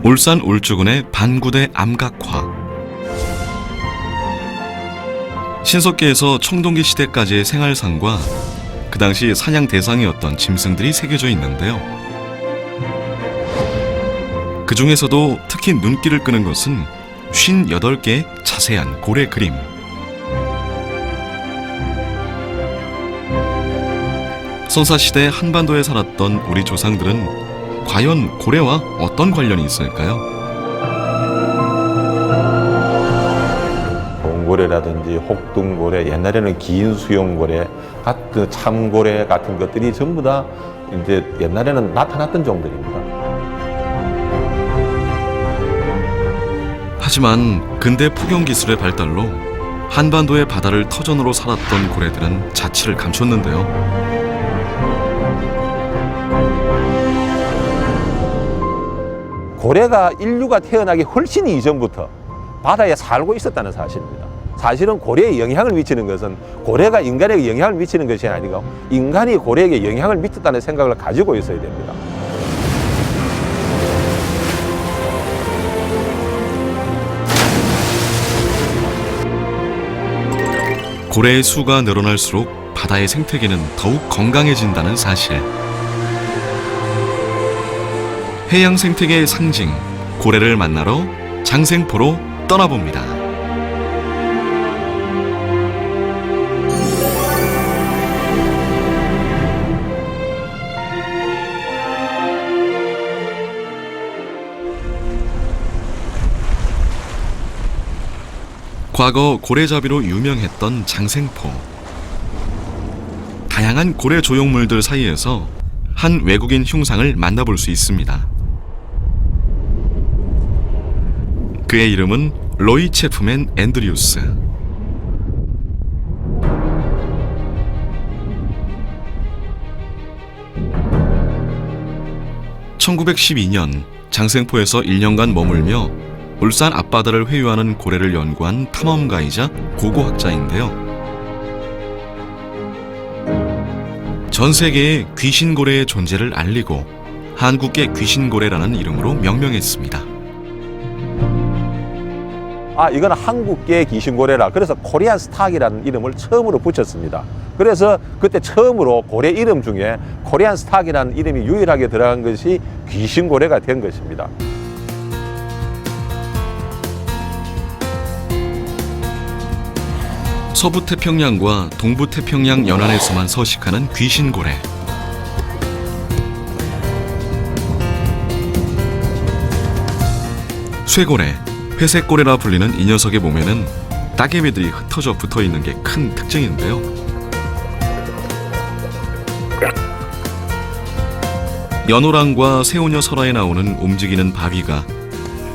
울산 울주군의 반구대 암각화. 신석기에서 청동기 시대까지의 생활상과 그 당시 사냥 대상이었던 짐승들이 새겨져 있는데요. 그 중에서도 특히 눈길을 끄는 것은 58개의 자세한 고래 그림. 선사시대 한반도에 살았던 우리 조상들은 과연 고래와 어떤 관련이 있을까요? 동고래라든지 혹등고래, 옛날에는 긴 수염고래 같은 참고래 같은 것들이 전부 다 이제 옛날에는 나타났던 종들입니다. 하지만 근대 포경 기술의 발달로 한반도의 바다를 터전으로 살았던 고래들은 자취를 감췄는데요. 고래가 인류가 태어나기 훨씬 이전부터 바다에 살고 있었다는 사실입니다. 사실은 고래에 영향을 미치는 것은 고래가 인간에게 영향을 미치는 것이 아니고 인간이 고래에게 영향을 미쳤다는 생각을 가지고 있어야 됩니다. 고래의 수가 늘어날수록 바다의 생태계는 더욱 건강해진다는 사실. 해양 생태계의 상징, 고래를 만나러 장생포로 떠나봅니다. 과거 고래잡이로 유명했던 장생포. 다양한 고래 조형물들 사이에서 한 외국인 흉상을 만나볼 수 있습니다. 그의 이름은 로이 체프맨 앤드류스. (1912년) 장생포에서 1년간 머물며 울산 앞바다를 회유하는 고래를 연구한 탐험가이자 고고학자인데요. 전 세계에 귀신고래의 존재를 알리고 한국계 귀신고래라는 이름으로 명명했습니다. 이건 한국계 귀신고래라. 그래서 코리안 스탁이라는 이름을 처음으로 붙였습니다. 그래서 그때 처음으로 고래 이름 중에 코리안 스탁이라는 이름이 유일하게 들어간 것이 귀신고래가 된 것입니다. 서부태평양과 동부태평양 연안에서만 서식하는 귀신고래. 쇠고래, 회색고래라 불리는 이 녀석의 몸에는 따개비들이 흩어져 붙어 있는 게 큰 특징인데요. 연호랑과 새우녀 설화에 나오는 움직이는 바위가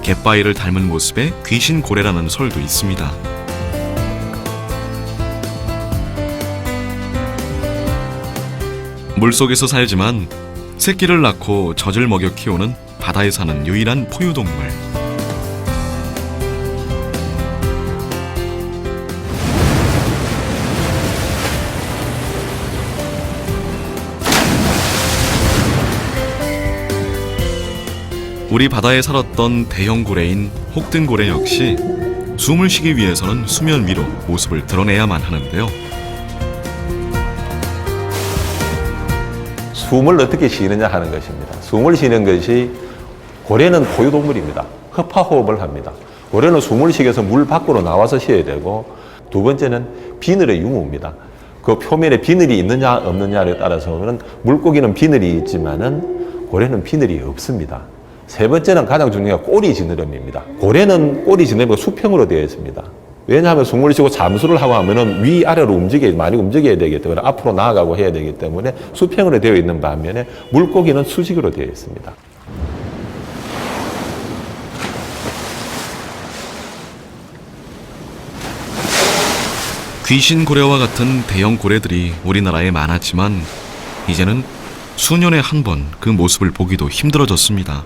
갯바위를 닮은 모습의 귀신고래라는 설도 있습니다. 물속에서 살지만 새끼를 낳고 젖을 먹여 키우는 바다에 사는 유일한 포유동물. 우리 바다에 살았던 대형 고래인 혹등고래 역시 숨을 쉬기 위해서는 수면 위로 모습을 드러내야만 하는데요. 숨을 어떻게 쉬느냐 하는 것입니다. 숨을 쉬는 것이 고래는 포유동물입니다. 허파호흡을 합니다. 고래는 숨을 쉬기 위해서 물 밖으로 나와서 쉬어야 되고, 두 번째는 비늘의 유무입니다. 그 표면에 비늘이 있느냐 없느냐에 따라서는 물고기는 비늘이 있지만은 고래는 비늘이 없습니다. 세 번째는 가장 중요한 꼬리 지느러미입니다. 고래는 꼬리 지느러미가 수평으로 되어 있습니다. 왜냐하면 숨을 쉬고 잠수를 하고 하면은 위아래로 많이 움직여야 되기 때문에 앞으로 나아가고 해야 되기 때문에 수평으로 되어 있는 반면에 물고기는 수직으로 되어 있습니다. 귀신고래와 같은 대형 고래들이 우리나라에 많았지만 이제는 수년에 한 번 그 모습을 보기도 힘들어졌습니다.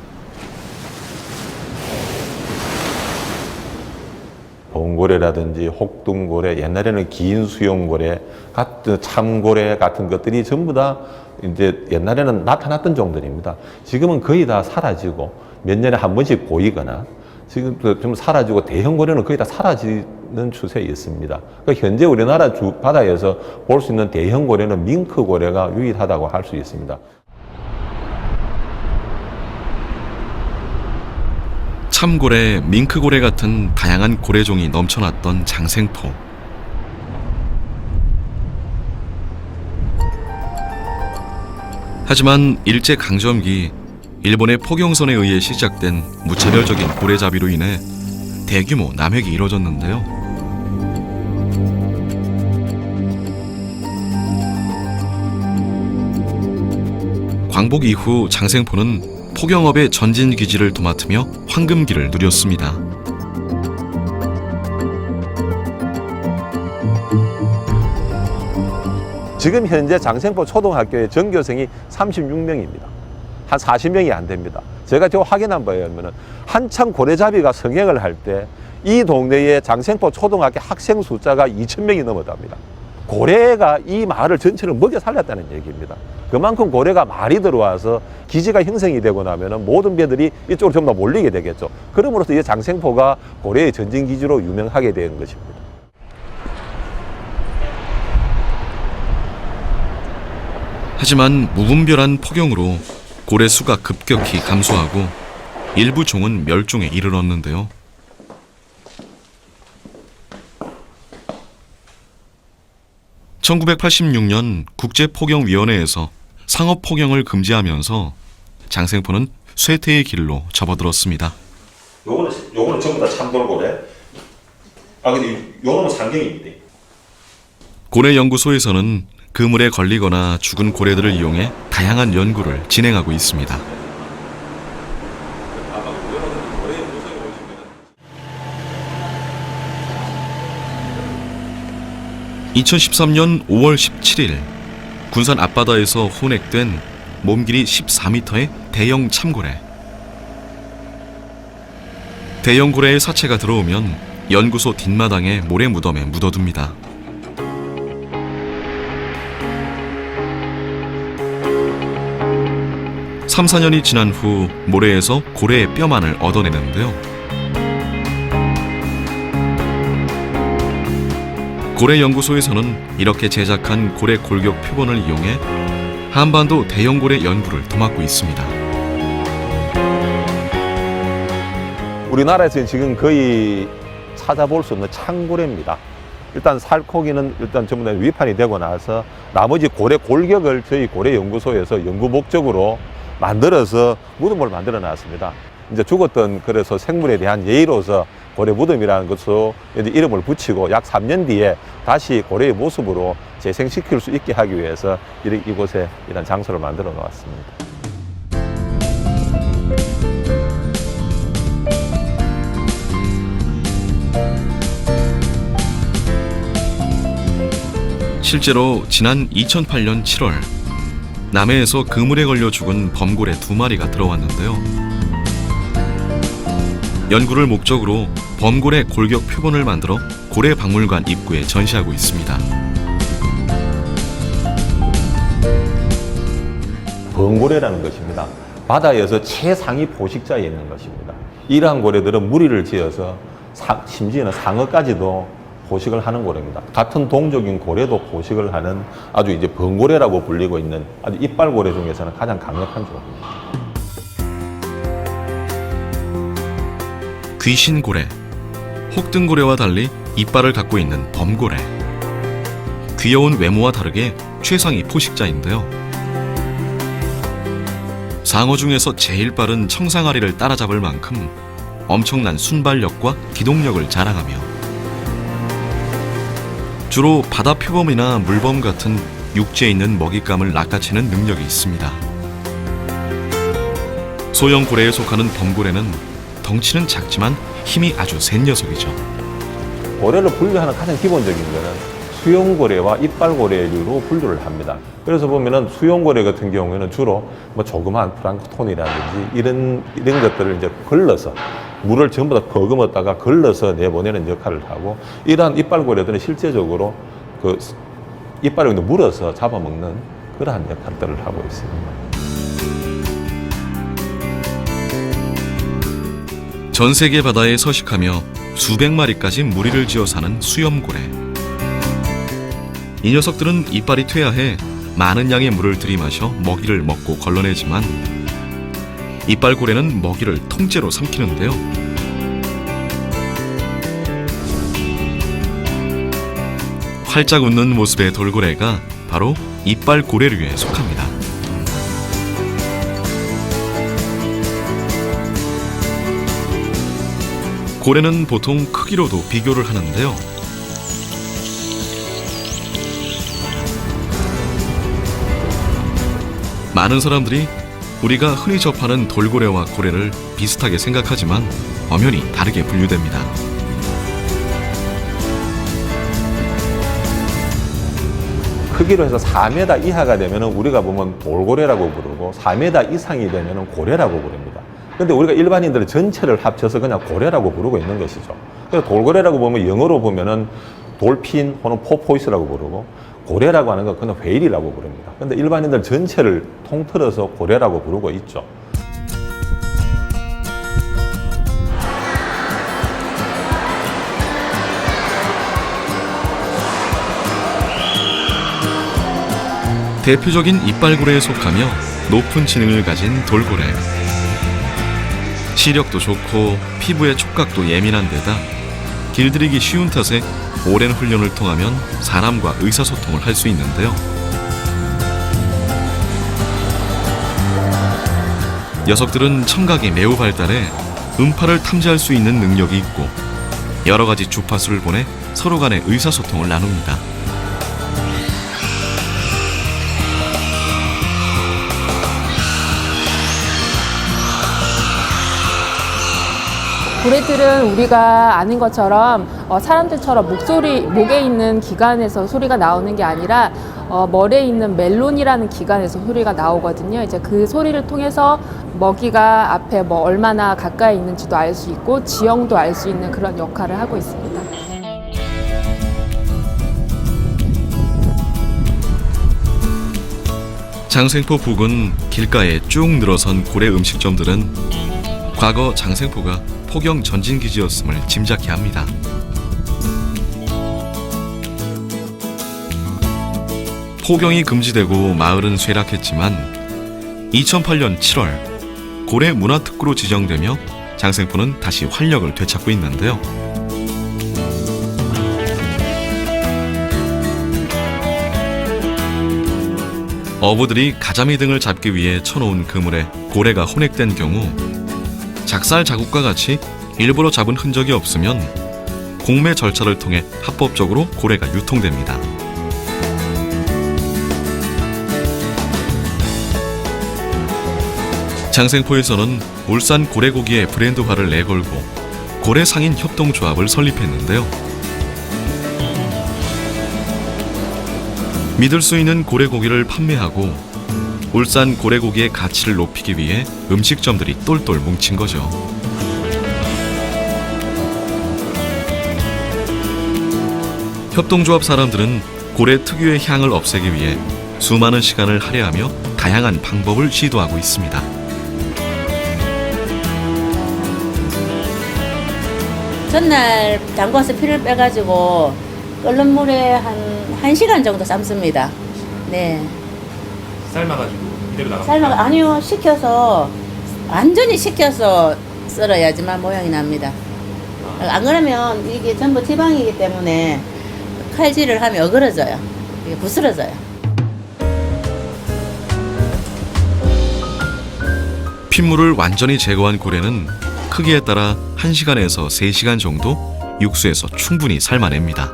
빈고래라든지 혹등고래, 옛날에는 긴 수염고래 같은 참고래 같은 것들이 전부 다 이제 옛날에는 나타났던 종들입니다. 지금은 거의 다 사라지고 몇 년에 한 번씩 보이거나 지금 좀 사라지고 대형고래는 거의 다 사라지는 추세에 있습니다. 그러니까 현재 우리나라 바다에서 볼 수 있는 대형고래는 밍크고래가 유일하다고 할 수 있습니다. 참고래, 밍크고래 같은 다양한 고래종이 넘쳐났던 장생포. 하지만 일제강점기 일본의 포경선에 의해 시작된 무차별적인 고래잡이로 인해 대규모 남획이 이뤄졌는데요. 광복 이후 장생포는 포경업의 전진 기지를 도맡으며 황금기를 누렸습니다. 지금 현재 장생포 초등학교의 전교생이 36명입니다. 한 40명이 안 됩니다. 제가 저 확인한 바에 의하면 한창 고래잡이가 성행을 할 때 이 동네의 장생포 초등학교 학생 숫자가 2,000명이 넘었답니다. 고래가 이 마을 전체를 먹여 살렸다는 얘기입니다. 그만큼 고래가 많이 들어와서 기지가 형성이 되고 나면 모든 배들이 이쪽으로 전부 다 몰리게 되겠죠. 그럼으로써 이 장생포가 고래의 전진기지로 유명하게 된 것입니다. 하지만 무분별한 포경으로 고래 수가 급격히 감소하고 일부 종은 멸종에 이르렀는데요. (1986년) 국제포경위원회에서 상업포경을 금지하면서 장생포는 쇠퇴의 길로 접어들었습니다. 요거는 전부 다 참돌고래. 근데 요거는 상경입니다. 고래연구소에서는 그물에 걸리거나 죽은 고래들을 이용해 다양한 연구를 진행하고 있습니다. 2013년 5월 17일 군산 앞바다에서 혼액된 몸길이 14m의 대형 참고래. 대형 고래의 사체가 들어오면 연구소 뒷마당의 모래 무덤에 묻어둡니다. (3, 4년이) 지난 후 모래에서 고래의 뼈만을 얻어내는데요. 고래연구소에서는 이렇게 제작한 고래 골격 표본을 이용해 한반도 대형 고래 연구를 도맡고 있습니다. 우리나라에서 지금 거의 찾아볼 수 없는 창고래입니다. 일단 살코기는 일단 전부 다 위판이 되고 나서 나머지 고래 골격을 저희 고래연구소에서 연구 목적으로 만들어서 무덤을 만들어 놨습니다. 이제 죽었던 그래서 생물에 대한 예의로서 고래 무덤이라는 것으로 이름을 붙이고 약 3년 뒤에 다시 고래의 모습으로 재생시킬 수 있게 하기 위해서 이곳에 이런 장소를 만들어 놓았습니다. 실제로 지난 2008년 7월 남해에서 그물에 걸려 죽은 범고래 2마리가 들어왔는데요. 연구를 목적으로 범고래 골격 표본을 만들어 고래박물관 입구에 전시하고 있습니다. 범고래라는 것입니다. 바다에서 최상위 포식자에 있는 것입니다. 이러한 고래들은 무리를 지어서 심지어는 상어까지도 포식을 하는 고래입니다. 같은 동족인 고래도 포식을 하는 아주 이제 범고래라고 불리고 있는 아주 이빨고래 중에서는 가장 강력한 종입니다. 귀신고래, 혹등고래와 달리 이빨을 갖고 있는 범고래. 귀여운 외모와 다르게 최상위 포식자인데요. 상어 중에서 제일 빠른 청상아리를 따라잡을 만큼 엄청난 순발력과 기동력을 자랑하며 주로 바다 표범이나 물범 같은 육지에 있는 먹잇감을 낚아채는 능력이 있습니다. 소형 고래에 속하는 범고래는 덩치는 작지만 힘이 아주 센 녀석이죠. 고래를 분류하는 가장 기본적인 것은 수용고래와 이빨고래류로 분류를 합니다. 그래서 보면은 수용고래 같은 경우에는 주로 뭐 조그만 플랑크톤이라든지 이런 것들을 이제 걸러서 물을 전부 다 버금었다가 걸러서 내보내는 역할을 하고, 이러한 이빨고래들은 실제적으로 그 이빨을 물어서 잡아먹는 그러한 역할들을 하고 있습니다. 전 세계 바다에 서식하며 수백 마리까지 무리를 지어 사는 수염고래. 이 녀석들은 이빨이 퇴화해 많은 양의 물을 들이마셔 먹이를 먹고 걸러내지만, 이빨고래는 먹이를 통째로 삼키는데요. 활짝 웃는 모습의 돌고래가 바로 이빨고래류에 속합니다. 고래는 보통 크기로도 비교를 하는데요. 많은 사람들이 우리가 흔히 접하는 돌고래와 고래를 비슷하게 생각하지만 엄연히 다르게 분류됩니다. 크기로 해서 4m 이하가 되면 우리가 보면 돌고래라고 부르고, 4m 이상이 되면 고래라고 부릅니다. 근데 우리가 일반인들은 전체를 합쳐서 그냥 고래라고 부르고 있는 것이죠. 그래서 돌고래라고 보면 영어로 보면은 돌핀 혹은 포포이스라고 부르고, 고래라고 하는 건 그냥 웨일이라고 부릅니다. 근데 일반인들 전체를 통틀어서 고래라고 부르고 있죠. 대표적인 이빨고래에 속하며 높은 지능을 가진 돌고래. 시력도 좋고 피부의 촉각도 예민한 데다 길들이기 쉬운 탓에 오랜 훈련을 통하면 사람과 의사소통을 할 수 있는데요. 녀석들은 청각이 매우 발달해 음파를 탐지할 수 있는 능력이 있고, 여러 가지 주파수를 보내 서로 간의 의사소통을 나눕니다. 고래들은 우리가 아는 것처럼 사람들처럼 목에 있는 기관에서 소리가 나오는 게 아니라 머리에 있는 멜론이라는 기관에서 소리가 나오거든요. 이제 그 소리를 통해서 먹이가 앞에 뭐 얼마나 가까이 있는지도 알 수 있고 지형도 알 수 있는 그런 역할을 하고 있습니다. 장생포 부근 길가에 쭉 늘어선 고래 음식점들은 과거 장생포가 포경 전진기지였음을 짐작케 합니다. 포경이 금지되고 마을은 쇠락했지만 2008년 7월 고래 문화특구로 지정되며 장생포는 다시 활력을 되찾고 있는데요. 어부들이 가자미 등을 잡기 위해 쳐놓은 그물에 고래가 혼액된 경우 작살 자국과 같이 일부러 잡은 흔적이 없으면 공매 절차를 통해 합법적으로 고래가 유통됩니다. 장생포에서는 울산 고래고기의 브랜드화를 내걸고 고래 상인 협동조합을 설립했는데요. 믿을 수 있는 고래고기를 판매하고 울산 고래고기의 가치를 높이기 위해 음식점들이 똘똘 뭉친 거죠. 협동조합 사람들은 고래 특유의 향을 없애기 위해 수많은 시간을 할애하며 다양한 방법을 시도하고 있습니다. 전날 담궈서 피를 빼가지고 끓는 물에 한 1시간 정도 삶습니다. 네. 삶아가지고 이대로 나갑니다. 아니요, 식혀서 완전히 식혀서 썰어야지만 모양이 납니다. 안 그러면 이게 전부 지방이기 때문에 칼질을 하면 어그러져요. 이게 부스러져요. 핏물을 완전히 제거한 고래는 크기에 따라 1시간에서 3시간 정도 육수에서 충분히 삶아냅니다.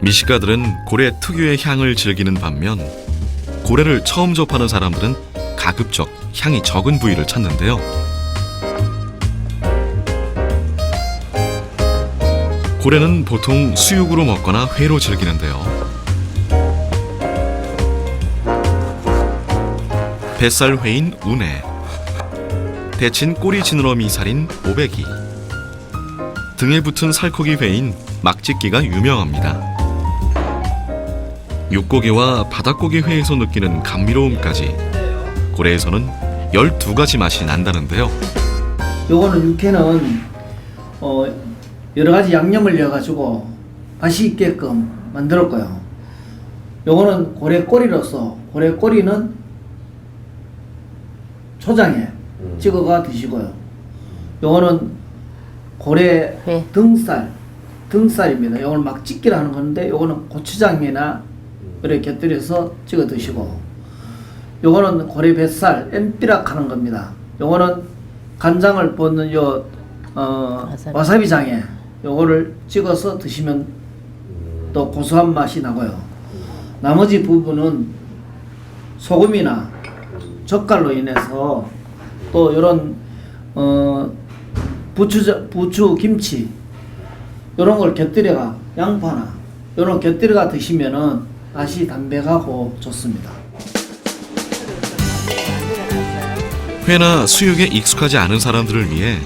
미식가들은 고래 특유의 향을 즐기는 반면 고래를 처음 접하는 사람들은 가급적 향이 적은 부위를 찾는데요. 고래는 보통 수육으로 먹거나 회로 즐기는데요. 뱃살회인 우네, 데친 꼬리 지느러미 살인 오배기, 등에 붙은 살코기 회인 막짓기가 유명합니다. 육고기와 바닷고기 회에서 느끼는 감미로움까지 고래에서는 12가지 맛이 난다는데요. 요거는 육회는 여러 가지 양념을 넣어가지고 맛이 있게끔 만들었고요. 요거는 고래 꼬리로서 고래 꼬리는 초장에 찍어가 드시고요. 요거는 고래 회. 등살입니다. 요걸 막짓기라 하는 건데 요거는 고추장이나 이렇게 곁들여서 찍어 드시고, 요거는 고래 뱃살 엠삐락 하는 겁니다. 요거는 간장을 붓는 와사비장에 요거를 찍어서 드시면 또 고소한 맛이 나고요. 나머지 부분은 소금이나 젓갈로 인해서 또 요런 부추, 김치 요런 걸 곁들여가 양파나 요런 곁들여가 드시면은 맛이 담백하고 좋습니다. 회나 수육에 익숙하지 않은 사람들을 위해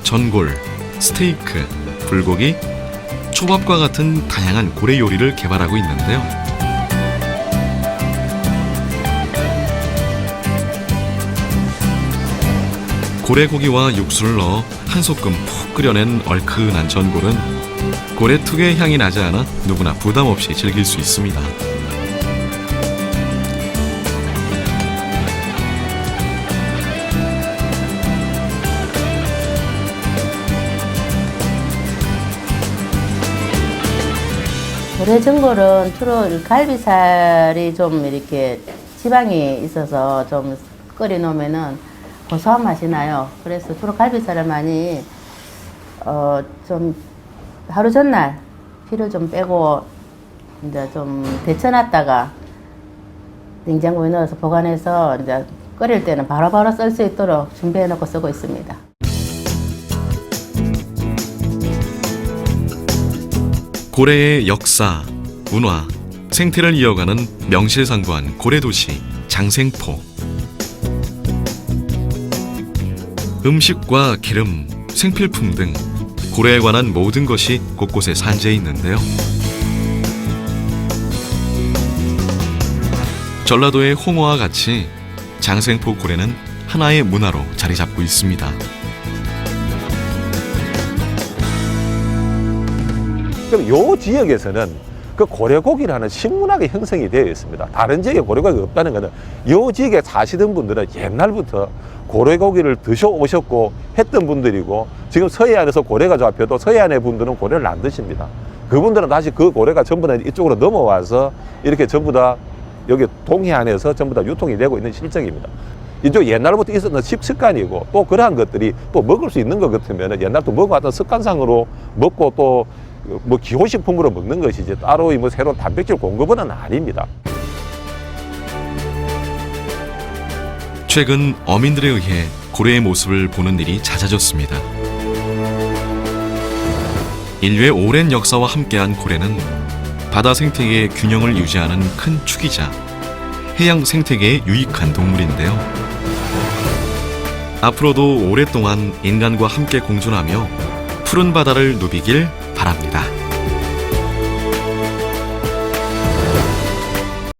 전골, 스테이크, 불고기, 초밥과 같은 다양한 고래 요리를 개발하고 있는데요. 고래고기와 육수를 넣어 한 소끔 푹 끓여낸 얼큰한 전골은 고래 특유의 향이 나지 않아 누구나 부담 없이 즐길 수 있습니다. 고래 전골은 주로 갈비살이 좀 이렇게 지방이 있어서 좀 끓여 놓으면은 고소한 맛이 나요. 그래서 주로 갈비살을 많이 좀 하루 전날 피를 좀 빼고 이제 좀 데쳐놨다가 냉장고에 넣어서 보관해서 이제 끓일 때는 바로바로 쓸 수 있도록 준비해 놓고 쓰고 있습니다. 고래의 역사, 문화, 생태를 이어가는 명실상부한 고래도시 장생포. 음식과 기름, 생필품 등 고래에 관한 모든 것이 곳곳에 산재해 있는데요. 전라도의 홍어와 같이 장생포 고래는 하나의 문화로 자리 잡고 있습니다. 그럼 요 지역에서는 그 고래고기라는 식문화가 형성이 되어 있습니다. 다른 지역에 고래고기가 없다는 것은 요 지역에 사시던 분들은 옛날부터 고래고기를 드셔오셨고 했던 분들이고, 지금 서해안에서 고래가 잡혀도 서해안의 분들은 고래를 안 드십니다. 그분들은 다시 그 고래가 전부 다 이쪽으로 넘어와서 이렇게 전부 다 여기 동해안에서 전부 다 유통이 되고 있는 실정입니다. 이쪽 옛날부터 있었던 식습관이고, 또 그러한 것들이 또 먹을 수 있는 것 같으면 옛날부터 먹어왔던 습관상으로 먹고 또 뭐 기호식품으로 먹는 것이지 따로 뭐 새로운 단백질 공급은 아닙니다. 최근 어민들에 의해 고래의 모습을 보는 일이 잦아졌습니다. 인류의 오랜 역사와 함께한 고래는 바다 생태계의 균형을 유지하는 큰 축이자 해양 생태계에 유익한 동물인데요. 앞으로도 오랫동안 인간과 함께 공존하며 푸른 바다를 누비길 바랍니다.